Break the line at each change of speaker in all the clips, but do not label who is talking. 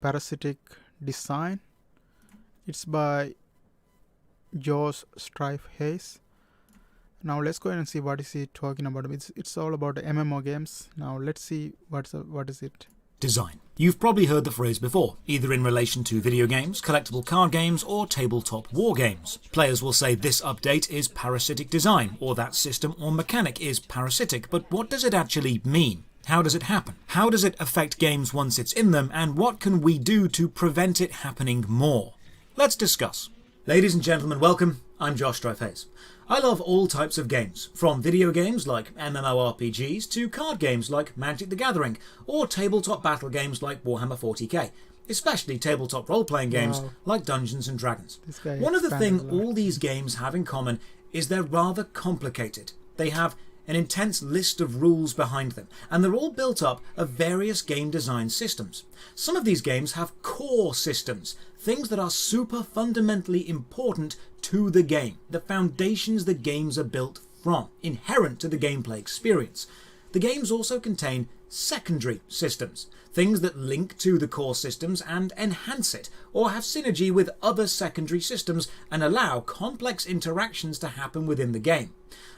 Parasitic Design. It's by Josh Strife Hayes. Now let's go ahead and see what is he talking about. It's all about MMO games. Now let's see what is it.
Design. You've probably heard the phrase before, either in relation to video games, collectible card games, or tabletop war games. Players will say this update is parasitic design, or that system or mechanic is parasitic, but what does it actually mean? How does it happen? How does it affect games once it's in them, and what can we do to prevent it happening more? Let's discuss. Ladies and gentlemen, welcome. I'm Josh Strife Hayes. I love all types of games, from video games like MMORPGs to card games like Magic the Gathering, or tabletop battle games like Warhammer 40k, especially tabletop role-playing games like Dungeons and Dragons. One of the things all these games have in common is they're rather complicated. They have an intense list of rules behind them, and they're all built up of various game design systems. Some of these games have core systems, things that are super fundamentally important to the game, the foundations the games are built from, inherent to the gameplay experience. The games also contain secondary systems, things that link to the core systems and enhance it, or have synergy with other secondary systems and allow complex interactions to happen within the game.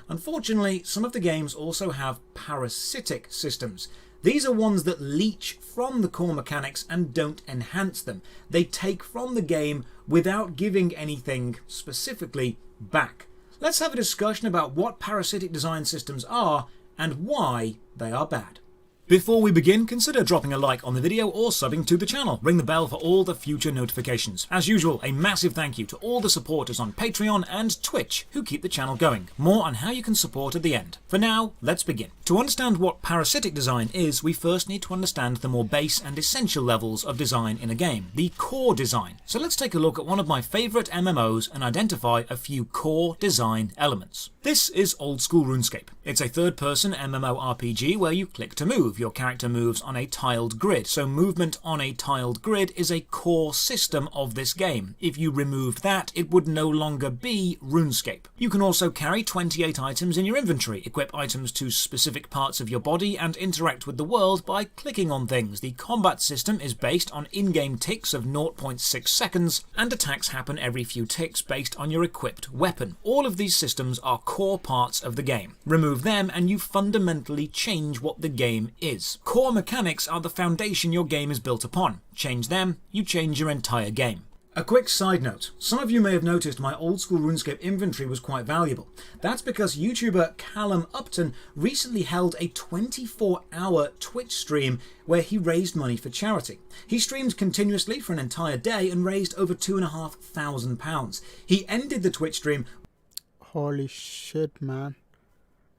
Unfortunately, some of the games also have parasitic systems. These are ones that leech from the core mechanics and don't enhance them. They take from the game without giving anything specifically back. Let's have a discussion about what parasitic design systems are and why they are bad. Before we begin, consider dropping a like on the video or subbing to the channel. Ring the bell for all the future notifications. As usual, a massive thank you to all the supporters on Patreon and Twitch who keep the channel going. More on how you can support at the end. For now, let's begin. To understand what parasitic design is, we first need to understand the more base and essential levels of design in a game, the core design. So let's take a look at one of my favourite MMOs and identify a few core design elements. This is old school RuneScape. It's a third-person MMORPG where you click to move. Your character moves on a tiled grid, so movement on a tiled grid is a core system of this game. If you removed that, it would no longer be RuneScape. You can also carry 28 items in your inventory, equip items to specific parts of your body, and interact with the world by clicking on things. The combat system is based on in-game ticks of 0.6 seconds, and attacks happen every few ticks based on your equipped weapon. All of these systems are core parts of the game. Remove them and you fundamentally change what the game is. Core mechanics are the foundation your game is built upon. Change them, you change your entire game. A quick side note, some of you may have noticed my old school RuneScape inventory was quite valuable. That's because YouTuber Callum Upton recently held a 24-hour Twitch stream where he raised money for charity. He streamed continuously for an entire day and raised over £2,500. He ended the Twitch stream.
Holy shit, man.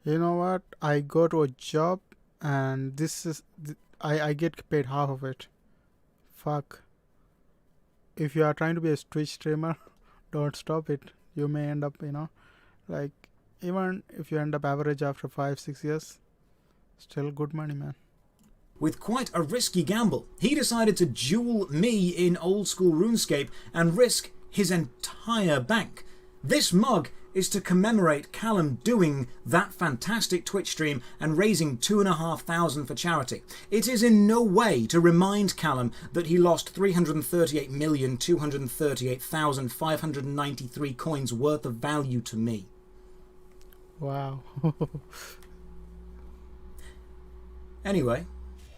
You know what? I go to a job and I get paid half of it. Fuck. If you are trying to be a Twitch streamer, don't stop it. You may end up, like, even if you end up average after 5-6 years, still good money, man.
With quite a risky gamble, he decided to duel me in old school RuneScape and risk his entire bank. This mug is to commemorate Callum doing that fantastic Twitch stream and raising £2,500 for charity. It is in no way to remind Callum that he lost 338,238,593 coins worth of value to me.
Wow.
Anyway,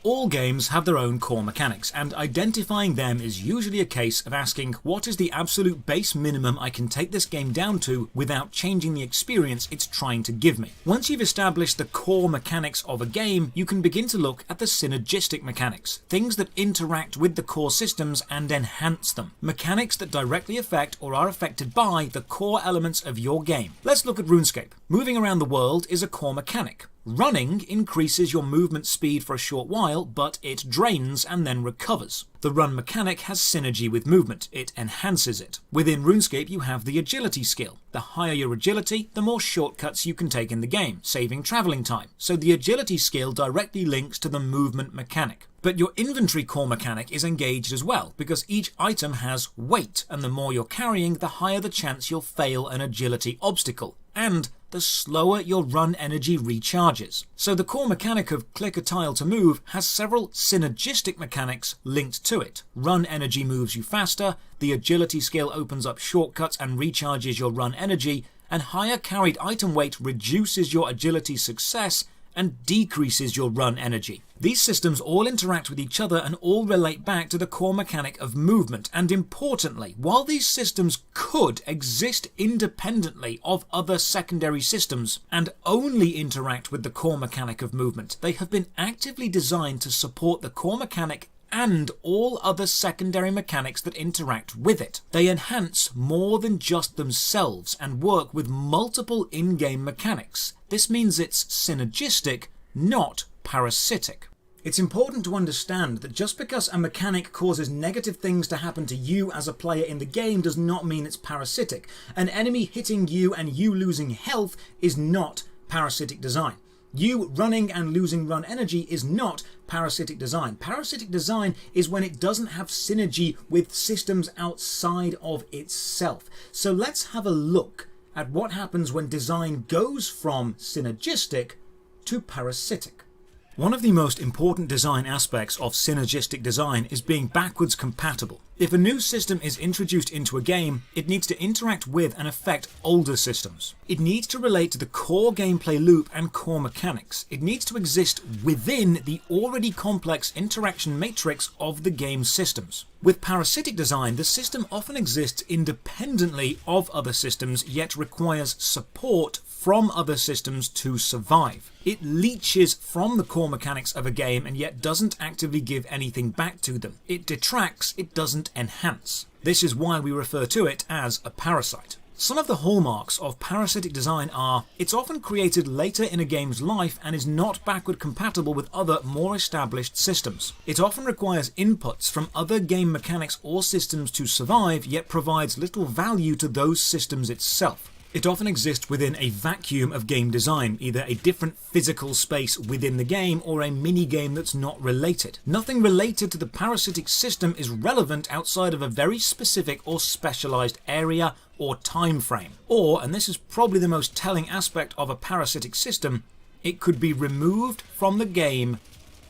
all games have their own core mechanics, and identifying them is usually a case of asking what is the absolute base minimum I can take this game down to without changing the experience it's trying to give me. Once you've established the core mechanics of a game, you can begin to look at the synergistic mechanics, things that interact with the core systems and enhance them, mechanics that directly affect or are affected by the core elements of your game. Let's look at RuneScape. Moving around the world is a core mechanic. Running increases your movement speed for a short while, but it drains and then recovers. The run mechanic has synergy with movement. It enhances it. Within RuneScape, you have the agility skill. The higher your agility, the more shortcuts you can take in the game, saving traveling time. So the agility skill directly links to the movement mechanic. But your inventory core mechanic is engaged as well, because each item has weight, and the more you're carrying, the higher the chance you'll fail an agility obstacle. And the slower your run energy recharges. So the core mechanic of click a tile to move has several synergistic mechanics linked to it. Run energy moves you faster, the agility skill opens up shortcuts and recharges your run energy, and higher carried item weight reduces your agility success and decreases your run energy. These systems all interact with each other and all relate back to the core mechanic of movement, and importantly, while these systems could exist independently of other secondary systems and only interact with the core mechanic of movement, they have been actively designed to support the core mechanic and all other secondary mechanics that interact with it. They enhance more than just themselves and work with multiple in-game mechanics. This means it's synergistic, not parasitic. It's important to understand that just because a mechanic causes negative things to happen to you as a player in the game does not mean it's parasitic. An enemy hitting you and you losing health is not parasitic design. You running and losing run energy is not parasitic design. Parasitic design is when it doesn't have synergy with systems outside of itself. So let's have a look at what happens when design goes from synergistic to parasitic. One of the most important design aspects of synergistic design is being backwards compatible. If a new system is introduced into a game, it needs to interact with and affect older systems. It needs to relate to the core gameplay loop and core mechanics. It needs to exist within the already complex interaction matrix of the game's systems. With parasitic design, the system often exists independently of other systems, yet requires support from other systems to survive. It leeches from the core mechanics of a game and yet doesn't actively give anything back to them. It detracts, it doesn't enhance. This is why we refer to it as a parasite. Some of the hallmarks of parasitic design are: it's often created later in a game's life and is not backward compatible with other, more established systems. It often requires inputs from other game mechanics or systems to survive, yet provides little value to those systems itself. It often exists within a vacuum of game design, either a different physical space within the game or a mini-game that's not related. Nothing related to the parasitic system is relevant outside of a very specific or specialized area or time frame. Or, and this is probably the most telling aspect of a parasitic system, it could be removed from the game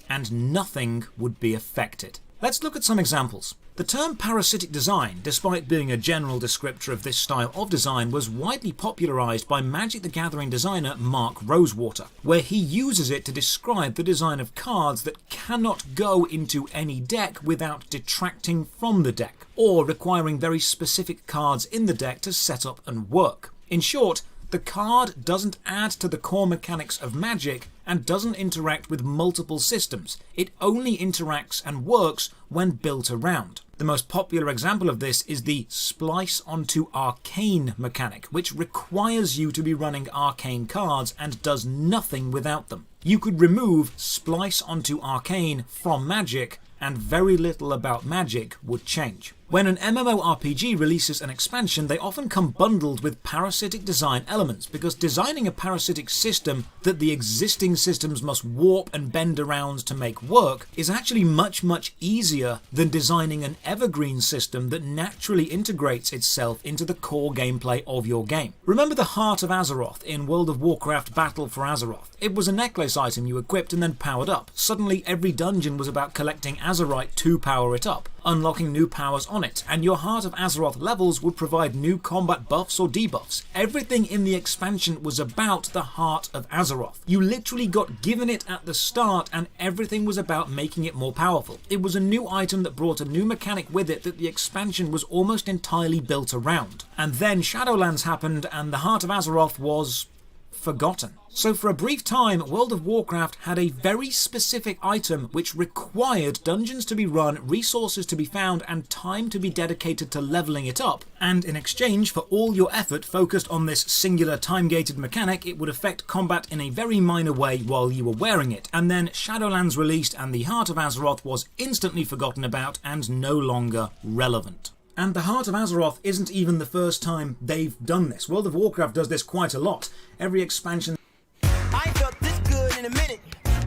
and nothing would be affected. Let's look at some examples. The term parasitic design, despite being a general descriptor of this style of design, was widely popularized by Magic the Gathering designer Mark Rosewater, where he uses it to describe the design of cards that cannot go into any deck without detracting from the deck, or requiring very specific cards in the deck to set up and work. In short, the card doesn't add to the core mechanics of Magic and doesn't interact with multiple systems. It only interacts and works when built around. The most popular example of this is the Splice onto Arcane mechanic, which requires you to be running arcane cards and does nothing without them. You could remove Splice onto Arcane from Magic and very little about Magic would change. When an MMORPG releases an expansion, they often come bundled with parasitic design elements, because designing a parasitic system that the existing systems must warp and bend around to make work is actually much easier than designing an evergreen system that naturally integrates itself into the core gameplay of your game. Remember the Heart of Azeroth in World of Warcraft Battle for Azeroth? It was a necklace item you equipped and then powered up. Suddenly every dungeon was about collecting Azerite to power it up, unlocking new powers on it, and your Heart of Azeroth levels would provide new combat buffs or debuffs. Everything in the expansion was about the Heart of Azeroth. You literally got given it at the start and everything was about making it more powerful. It was a new item that brought a new mechanic with it that the expansion was almost entirely built around. And then Shadowlands happened and the Heart of Azeroth was forgotten. So for a brief time, World of Warcraft had a very specific item which required dungeons to be run, resources to be found, and time to be dedicated to leveling it up. And in exchange for all your effort focused on this singular time-gated mechanic, it would affect combat in a very minor way while you were wearing it. And then Shadowlands released and the Heart of Azeroth was instantly forgotten about and no longer relevant. And the Heart of Azeroth isn't even the first time they've done this. World of Warcraft does this quite a lot. Every expansion...
I ain't felt this good in a minute.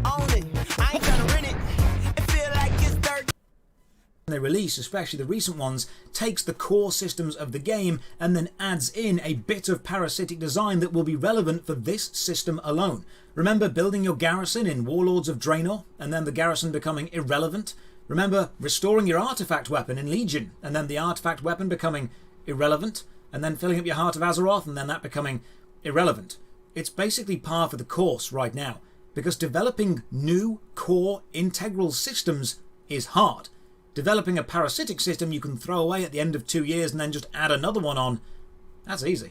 Own it. I ain't tryna rent it. It feel like it's dirt.
they release, especially the recent ones, takes the core systems of the game and then adds in a bit of parasitic design that will be relevant for this system alone. Remember building your garrison in Warlords of Draenor and then the garrison becoming irrelevant? Remember restoring your artifact weapon in Legion and then the artifact weapon becoming irrelevant? And then filling up your Heart of Azeroth and then that becoming irrelevant? It's basically par for the course right now, because developing new core integral systems is hard. Developing a parasitic system you can throw away at the end of 2 years and then just add another one on, that's easy.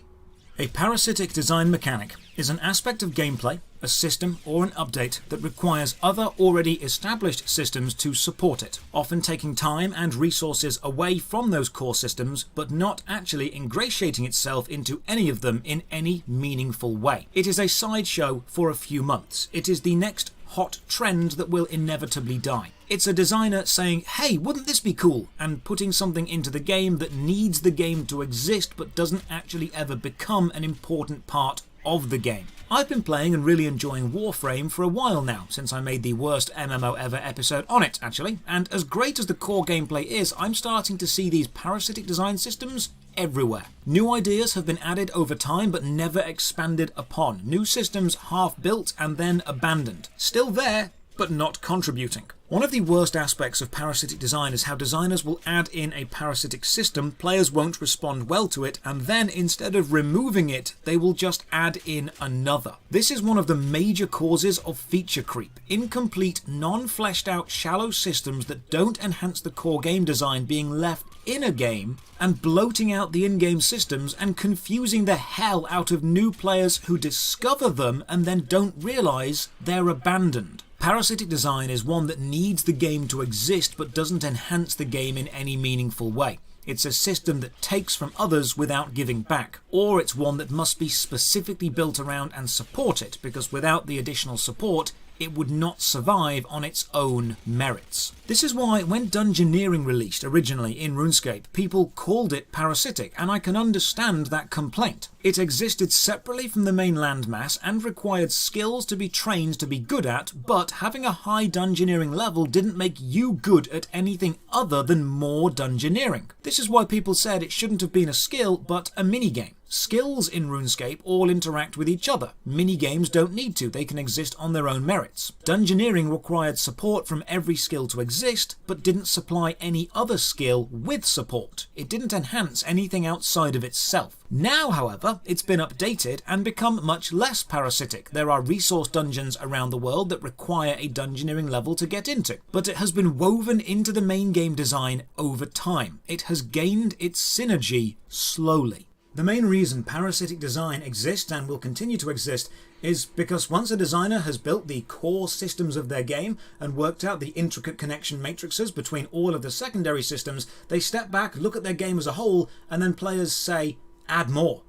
A parasitic design mechanic is an aspect of gameplay, a system or an update that requires other already established systems to support it, often taking time and resources away from those core systems but not actually ingratiating itself into any of them in any meaningful way. It is a sideshow for a few months. It is the next hot trend that will inevitably die. It's a designer saying, hey, wouldn't this be cool? And putting something into the game that needs the game to exist but doesn't actually ever become an important part of the game. I've been playing and really enjoying Warframe for a while now, since I made the worst MMO ever episode on it, actually, and as great as the core gameplay is, I'm starting to see these parasitic design systems everywhere. New ideas have been added over time but never expanded upon. New systems half built and then abandoned. Still there, but not contributing. One of the worst aspects of parasitic design is how designers will add in a parasitic system, players won't respond well to it, and then instead of removing it, they will just add in another. This is one of the major causes of feature creep. Incomplete, non-fleshed out, shallow systems that don't enhance the core game design being left in a game, and bloating out the in-game systems and confusing the hell out of new players who discover them and then don't realise they're abandoned. Parasitic design is one that needs the game to exist but doesn't enhance the game in any meaningful way. It's a system that takes from others without giving back, or it's one that must be specifically built around and support it, because without the additional support, it would not survive on its own merits. This is why when Dungeoneering released originally in RuneScape, people called it parasitic, and I can understand that complaint. It existed separately from the main landmass and required skills to be trained to be good at, but having a high Dungeoneering level didn't make you good at anything other than more Dungeoneering. This is why people said it shouldn't have been a skill, but a minigame. Skills in RuneScape all interact with each other. Minigames don't need to, they can exist on their own merits. Dungeoneering required support from every skill to exist, but didn't supply any other skill with support. It didn't enhance anything outside of itself. Now, however, it's been updated and become much less parasitic. There are resource dungeons around the world that require a Dungeoneering level to get into, but it has been woven into the main game design over time. It has gained its synergy slowly. The main reason parasitic design exists and will continue to exist is because once a designer has built the core systems of their game and worked out the intricate connection matrices between all of the secondary systems, they step back, look at their game as a whole, and then players say, add more.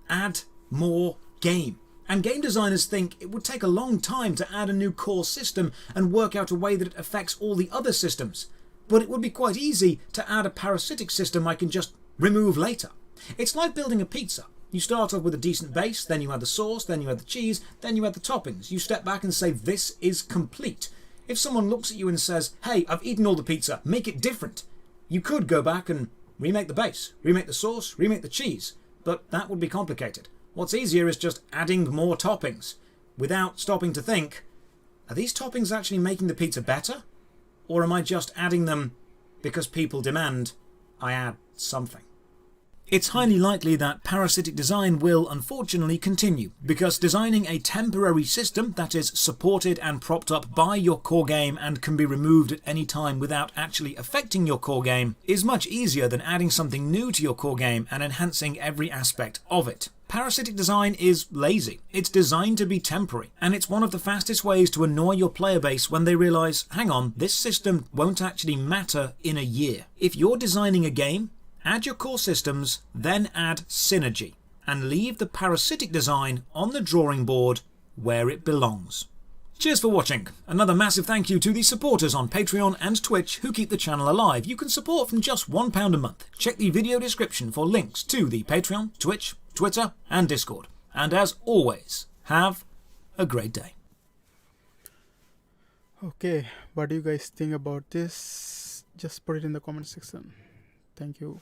Add more game. And game designers think it would take a long time to add a new core system and work out a way that it affects all the other systems. But it would be quite easy to add a parasitic system I can just remove later. It's like building a pizza. You start off with a decent base, then you add the sauce, then you add the cheese, then you add the toppings. You step back and say, this is complete. If someone looks at you and says, hey, I've eaten all the pizza, make it different, you could go back and remake the base, remake the sauce, remake the cheese, but that would be complicated. What's easier is just adding more toppings, without stopping to think, are these toppings actually making the pizza better? Or am I just adding them because people demand I add something? It's highly likely that parasitic design will unfortunately continue, because designing a temporary system that is supported and propped up by your core game and can be removed at any time without actually affecting your core game is much easier than adding something new to your core game and enhancing every aspect of it. Parasitic design is lazy. It's designed to be temporary, and it's one of the fastest ways to annoy your player base when they realise, hang on, this system won't actually matter in a year. If you're designing a game, add your core systems, then add synergy, and leave the parasitic design on the drawing board where it belongs. Cheers for watching. Another massive thank you to the supporters on Patreon and Twitch who keep the channel alive. You can support from just £1 a month. Check the video description for links to the Patreon, Twitch, Twitter and Discord. And as always, have a great day.
Okay, what do you guys think about this? just put it in the comment section. Thank you.